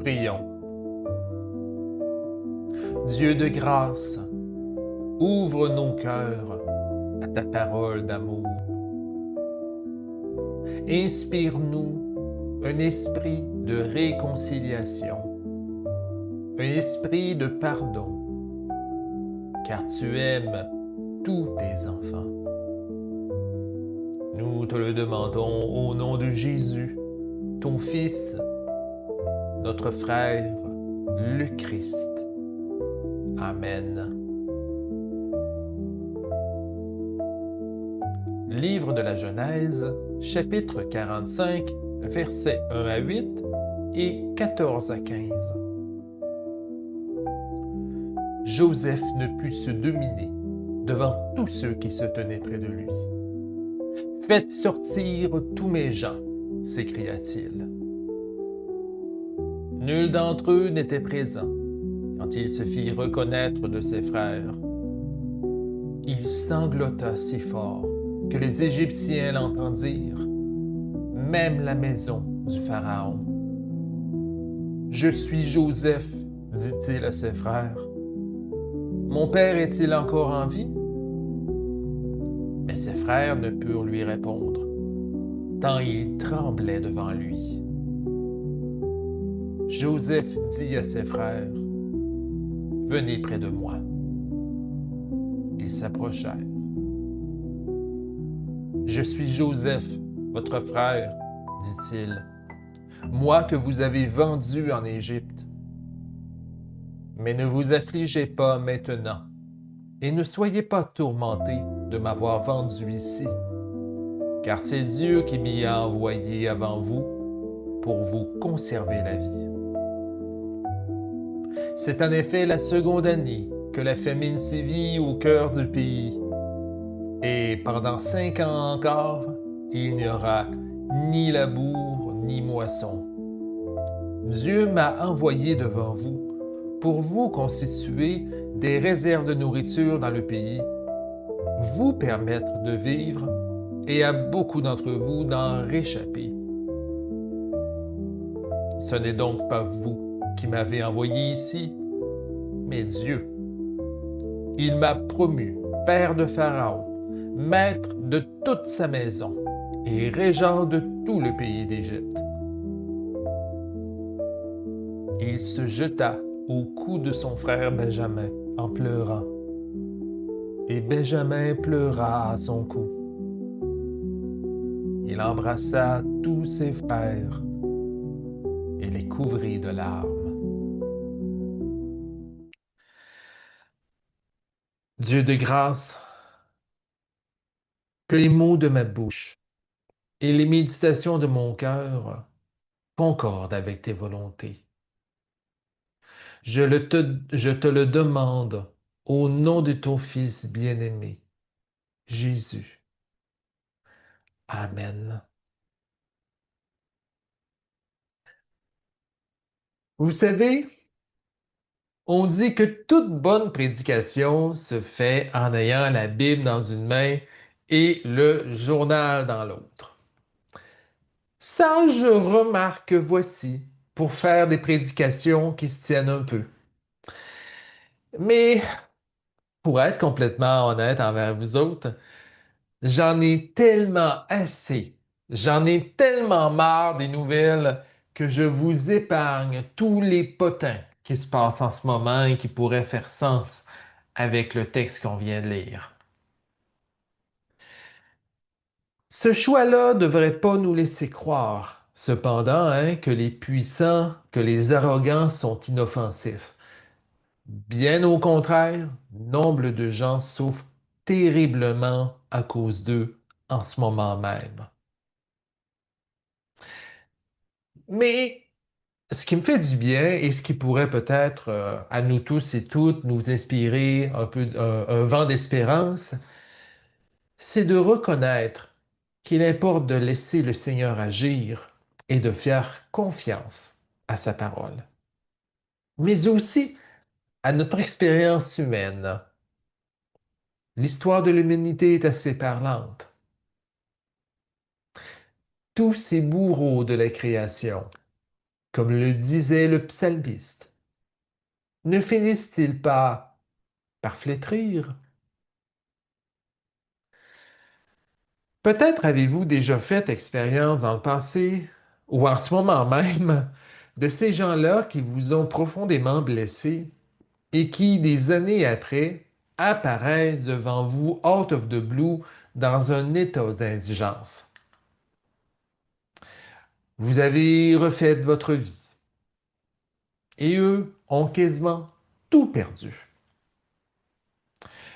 Prions. Dieu de grâce, ouvre nos cœurs à ta parole d'amour. Inspire-nous un esprit de réconciliation, un esprit de pardon, car tu aimes tous tes enfants. Nous te le demandons au nom de Jésus, ton Fils, notre frère, le Christ. Amen. Livre de la Genèse, chapitre 45, versets 1 à 8 et 14 à 15. Joseph ne put se dominer devant tous ceux qui se tenaient près de lui. « Faites sortir tous mes gens », s'écria-t-il. Nul d'entre eux n'était présent quand il se fit reconnaître de ses frères. Il sanglota si fort que les Égyptiens l'entendirent, même la maison du Pharaon. « Je suis Joseph, dit-il à ses frères. Mon père est-il encore en vie? » Mais ses frères ne purent lui répondre, tant ils tremblaient devant lui. Joseph dit à ses frères, « Venez près de moi. » Ils s'approchèrent. « Je suis Joseph, votre frère, dit-il, moi que vous avez vendu en Égypte. Mais ne vous affligez pas maintenant, et ne soyez pas tourmentés de m'avoir vendu ici, car c'est Dieu qui m'y a envoyé avant vous pour vous conserver la vie. C'est en effet la seconde année que la famine sévit au cœur du pays, et pendant 5 ans encore, il n'y aura ni labour ni moisson. Dieu m'a envoyé devant vous pour vous constituer des réserves de nourriture dans le pays, vous permettre de vivre et à beaucoup d'entre vous d'en réchapper. Ce n'est donc pas vous qui m'avez envoyé ici, mais Dieu. Il m'a promu père de Pharaon, maître de toute sa maison et régent de tout le pays d'Égypte. Il se jeta au cou de son frère Benjamin en pleurant, et Benjamin pleura à son cou. Il embrassa tous ses frères et les couvrit de larmes. Dieu de grâce, que les mots de ma bouche et les méditations de mon cœur concordent avec tes volontés. Je te le demande au nom de ton Fils bien-aimé, Jésus. Amen. Vous savez, on dit que toute bonne prédication se fait en ayant la Bible dans une main et le journal dans l'autre. Sage remarque voici pour faire des prédications qui se tiennent un peu. Mais pour être complètement honnête envers vous autres, j'en ai tellement assez, j'en ai tellement marre des nouvelles que je vous épargne tous les potins qui se passent en ce moment et qui pourraient faire sens avec le texte qu'on vient de lire. Ce choix-là ne devrait pas nous laisser croire, cependant, que les puissants, que les arrogants sont inoffensifs. Bien au contraire, nombre de gens souffrent terriblement à cause d'eux en ce moment même. Mais ce qui me fait du bien et ce qui pourrait peut-être à nous tous et toutes nous inspirer un peu un vent d'espérance, c'est de reconnaître qu'il importe de laisser le Seigneur agir et de faire confiance à sa parole, mais aussi à notre expérience humaine. L'histoire de l'humanité est assez parlante. Tous ces bourreaux de la création, comme le disait le psalmiste, ne finissent-ils pas par flétrir? Peut-être avez-vous déjà fait expérience dans le passé, ou en ce moment même, de ces gens-là qui vous ont profondément blessé et qui, des années après, apparaissent devant vous out of the blue dans un état d'indigence. Vous avez refait votre vie et eux ont quasiment tout perdu.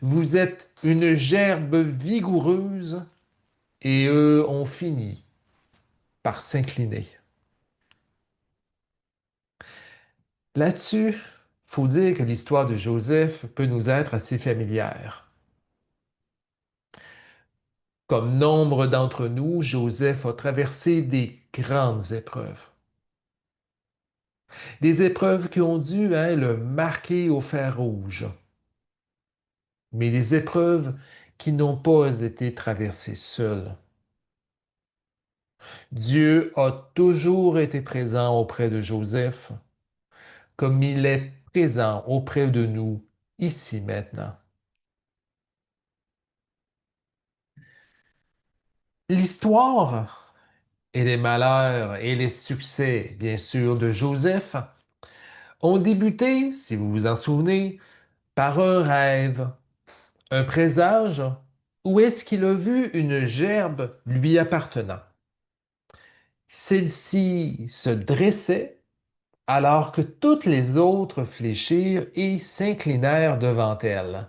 Vous êtes une gerbe vigoureuse et eux ont fini par s'incliner. Là-dessus, faut dire que l'histoire de Joseph peut nous être assez familière. Comme nombre d'entre nous, Joseph a traversé des grandes épreuves. Des épreuves qui ont dû le marquer au fer rouge, mais des épreuves qui n'ont pas été traversées seules. Dieu a toujours été présent auprès de Joseph, comme il est présent auprès de nous ici maintenant. L'histoire et les malheurs et les succès, bien sûr, de Joseph ont débuté, si vous vous en souvenez, par un rêve, un présage, où est-ce qu'il a vu une gerbe lui appartenant. Celle-ci se dressait alors que toutes les autres fléchirent et s'inclinèrent devant elle.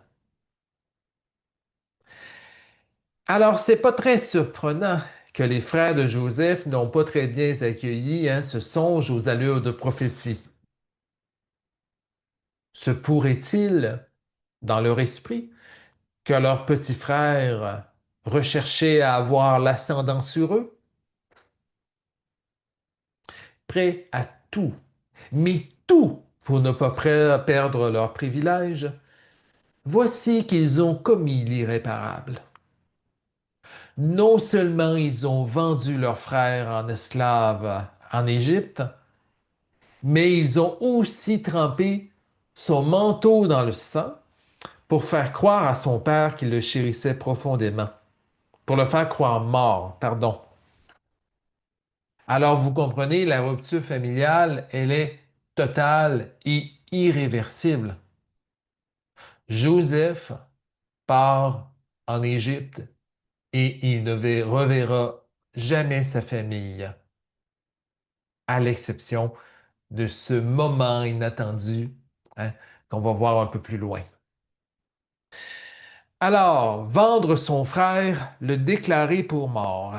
Alors, c'est pas très surprenant que les frères de Joseph n'ont pas très bien accueilli ce songe aux allures de prophétie. Se pourrait-il, dans leur esprit, que leur petit frère recherchait à avoir l'ascendant sur eux, prêt à tout, mais tout pour ne pas perdre leurs privilèges? Voici qu'ils ont commis l'irréparable. Non seulement ils ont vendu leur frère en esclave en Égypte, mais ils ont aussi trempé son manteau dans le sang pour faire croire à son père qu'il le chérissait profondément, pour le faire croire mort, pardon. Alors vous comprenez, la rupture familiale, elle est totale et irréversible. Joseph part en Égypte et il ne reverra jamais sa famille, à l'exception de ce moment inattendu hein, qu'on va voir un peu plus loin. Alors, vendre son frère, le déclarer pour mort.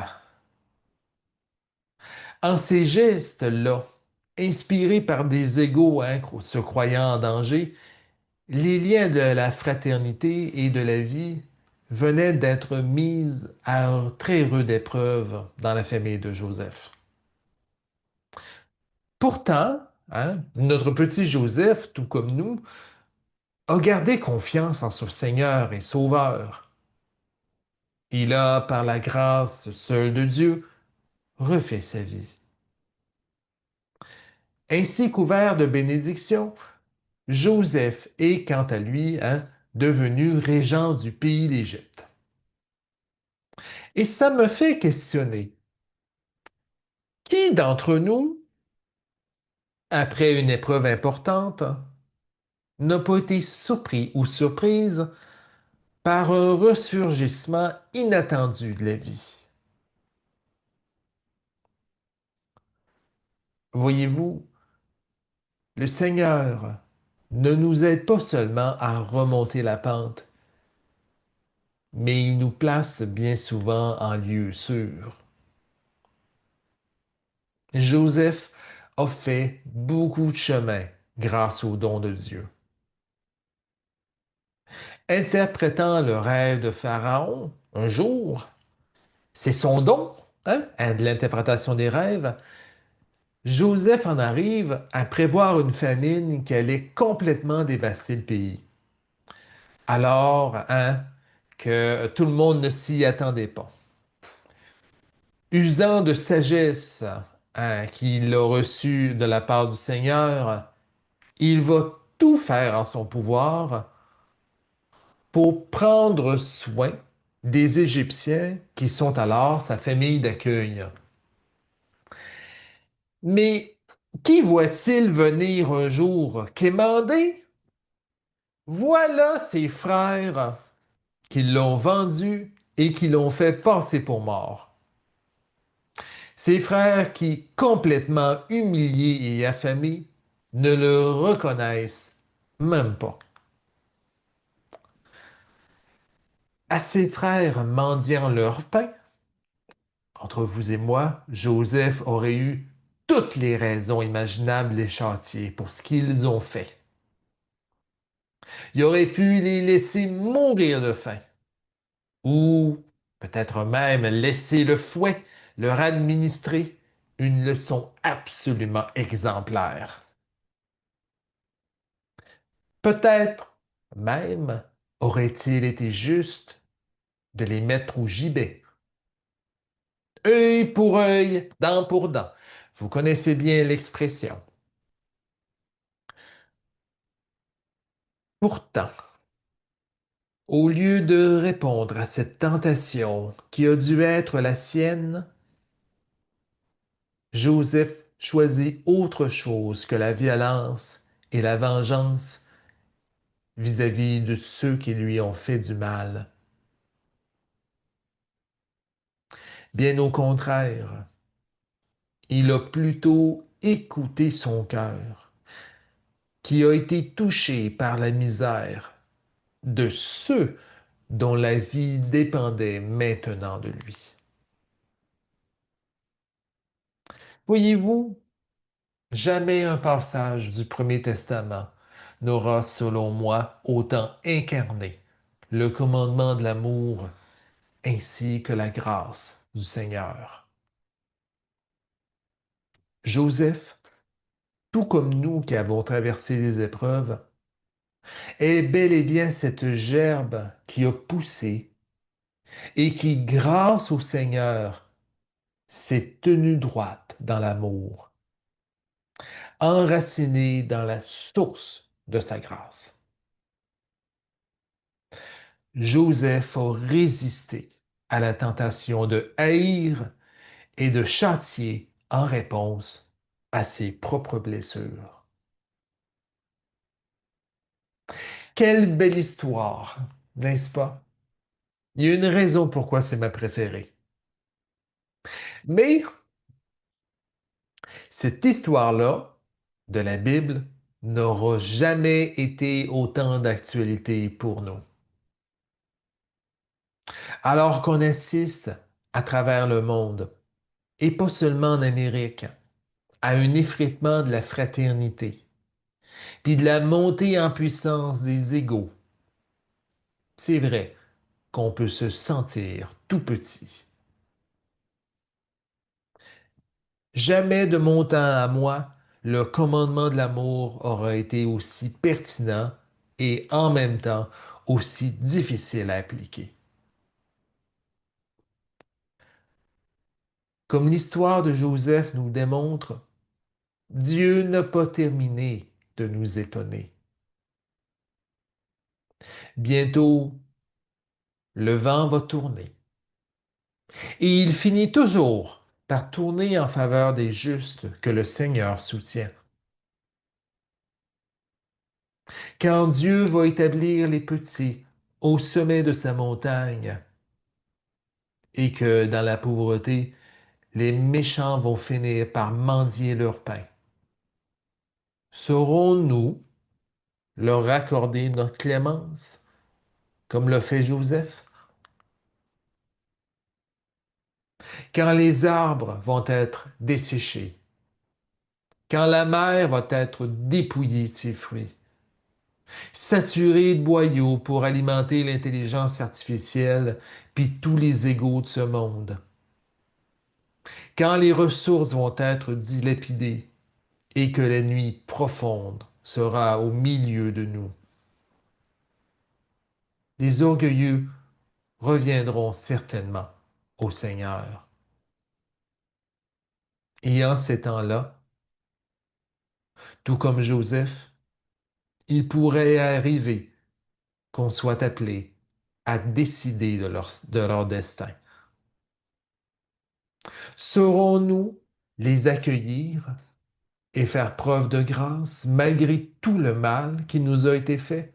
En ces gestes-là, inspirés par des égaux se croyant en danger, les liens de la fraternité et de la vie venaient d'être mis à un très rude épreuve dans la famille de Joseph. Pourtant, notre petit Joseph, tout comme nous, a gardé confiance en son Seigneur et Sauveur. Il a, par la grâce seule de Dieu, refait sa vie. Ainsi couvert de bénédictions, Joseph est, quant à lui, devenu régent du pays d'Égypte. Et ça me fait questionner. Qui d'entre nous, après une épreuve importante, n'a pas été surpris ou surprise par un ressurgissement inattendu de la vie? Voyez-vous, le Seigneur ne nous aide pas seulement à remonter la pente, mais il nous place bien souvent en lieu sûr. Joseph a fait beaucoup de chemin grâce au don de Dieu. Interprétant le rêve de Pharaon, un jour, c'est son don, de l'interprétation des rêves. Joseph en arrive à prévoir une famine qui allait complètement dévaster le pays. Alors, que tout le monde ne s'y attendait pas. Usant de sagesse qu'il a reçu de la part du Seigneur, il va tout faire en son pouvoir pour prendre soin des Égyptiens qui sont alors sa famille d'accueil. Mais qui voit-il venir un jour quémander? Voilà ses frères qui l'ont vendu et qui l'ont fait passer pour mort. Ses frères qui, complètement humiliés et affamés, ne le reconnaissent même pas. À ses frères mendiant leur pain, entre vous et moi, Joseph aurait eu toutes les raisons imaginables les châtier pour ce qu'ils ont fait. Il aurait pu les laisser mourir de faim, ou peut-être même laisser le fouet leur administrer une leçon absolument exemplaire. Peut-être même aurait-il été juste de les mettre au gibet. Œil pour œil, dent pour dent. Vous connaissez bien l'expression. Pourtant, au lieu de répondre à cette tentation qui a dû être la sienne, Joseph choisit autre chose que la violence et la vengeance vis-à-vis de ceux qui lui ont fait du mal. Bien au contraire, il a plutôt écouté son cœur, qui a été touché par la misère de ceux dont la vie dépendait maintenant de lui. Voyez-vous, jamais un passage du Premier Testament n'aura, selon moi, autant incarné le commandement de l'amour ainsi que la grâce du Seigneur. Joseph, tout comme nous qui avons traversé les épreuves, est bel et bien cette gerbe qui a poussé et qui, grâce au Seigneur, s'est tenue droite dans l'amour, enracinée dans la source de sa grâce. Joseph a résisté à la tentation de haïr et de châtier en réponse à ses propres blessures. Quelle belle histoire, n'est-ce pas? Il y a une raison pourquoi c'est ma préférée. Mais cette histoire-là de la Bible n'aura jamais été autant d'actualité pour nous. Alors qu'on assiste à travers le monde, et pas seulement en Amérique, à un effritement de la fraternité, puis de la montée en puissance des égaux, c'est vrai qu'on peut se sentir tout petit. Jamais de mon temps à moi, le commandement de l'amour aura été aussi pertinent et en même temps aussi difficile à appliquer. Comme l'histoire de Joseph nous démontre, Dieu n'a pas terminé de nous étonner. Bientôt, le vent va tourner et il finit toujours par tourner en faveur des justes que le Seigneur soutient. Quand Dieu va établir les petits au sommet de sa montagne et que dans la pauvreté, les méchants vont finir par mendier leur pain, saurons-nous leur accorder notre clémence comme le fait Joseph? Quand les arbres vont être desséchés, quand la mer va être dépouillée de ses fruits, saturée de boyaux pour alimenter l'intelligence artificielle puis tous les égaux de ce monde, quand les ressources vont être dilapidées et que la nuit profonde sera au milieu de nous, les orgueilleux reviendront certainement au Seigneur. Et en ces temps-là, tout comme Joseph, il pourrait arriver qu'on soit appelé à décider de leur destin. Saurons-nous les accueillir et faire preuve de grâce malgré tout le mal qui nous a été fait?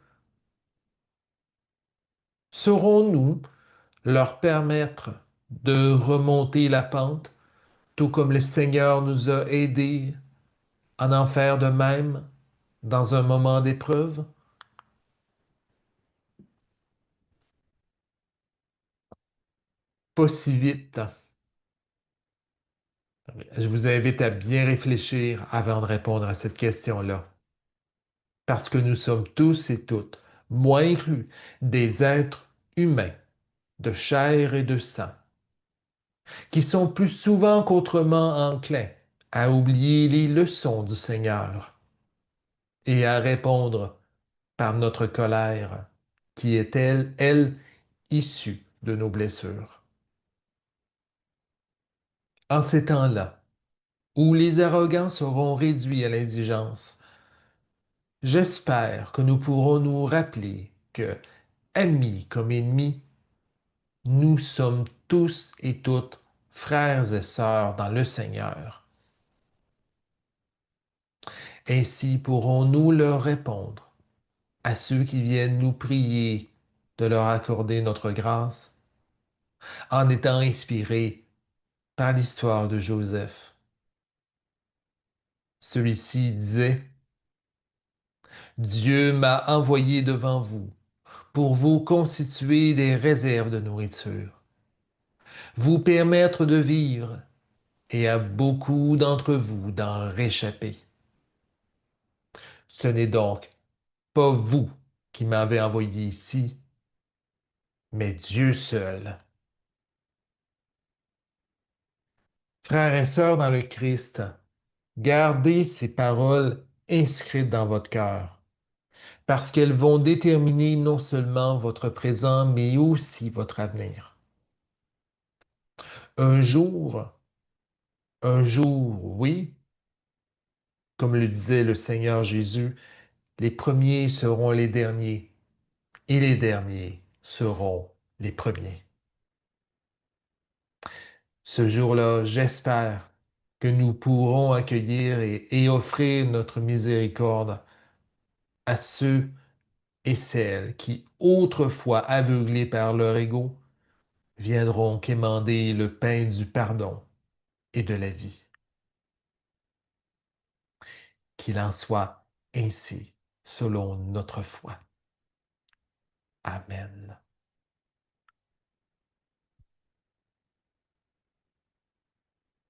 Saurons-nous leur permettre de remonter la pente, tout comme le Seigneur nous a aidés à en faire de même dans un moment d'épreuve? Pas si vite. Je vous invite à bien réfléchir avant de répondre à cette question-là, parce que nous sommes tous et toutes, moi inclus, des êtres humains de chair et de sang, qui sont plus souvent qu'autrement enclins à oublier les leçons du Seigneur et à répondre par notre colère, qui est elle, issue de nos blessures. En ces temps-là, où les arrogants seront réduits à l'indigence, j'espère que nous pourrons nous rappeler que, amis comme ennemis, nous sommes tous et toutes frères et sœurs dans le Seigneur. Ainsi pourrons-nous leur répondre à ceux qui viennent nous prier de leur accorder notre grâce en étant inspirés par l'histoire de Joseph. Celui-ci disait, Dieu m'a envoyé devant vous pour vous constituer des réserves de nourriture, vous permettre de vivre et à beaucoup d'entre vous d'en réchapper. Ce n'est donc pas vous qui m'avez envoyé ici, mais Dieu seul. Frères et sœurs dans le Christ, gardez ces paroles inscrites dans votre cœur, parce qu'elles vont déterminer non seulement votre présent, mais aussi votre avenir. Un jour, un jour, oui, comme le disait le Seigneur Jésus, les premiers seront les derniers et les derniers seront les premiers. Ce jour-là, j'espère que nous pourrons accueillir et offrir notre miséricorde à ceux et celles qui, autrefois aveuglés par leur ego, viendront quémander le pain du pardon et de la vie. Qu'il en soit ainsi selon notre foi. Amen.